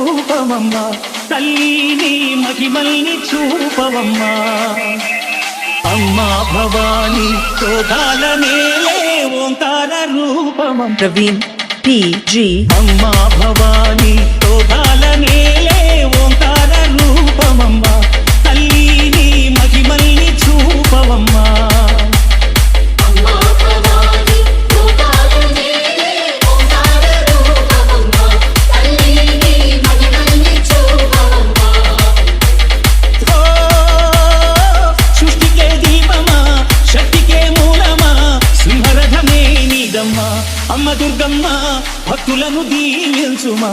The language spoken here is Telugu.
రూపమమ్మా తల్లి నీ మహిమల్ని చూపవమ్మా అమ్మా భవాని శోధాల నేలే ఓంకార రూపమం ప్రవీణ్ PG అమ్మా భవాని శోధాల నేలే ఓంకార రూపమమ్మా తల్లి నీ మహిమల్ని చూపవమ్మా అమ్మ దుర్గమ్మ భక్తులను దీవించుమా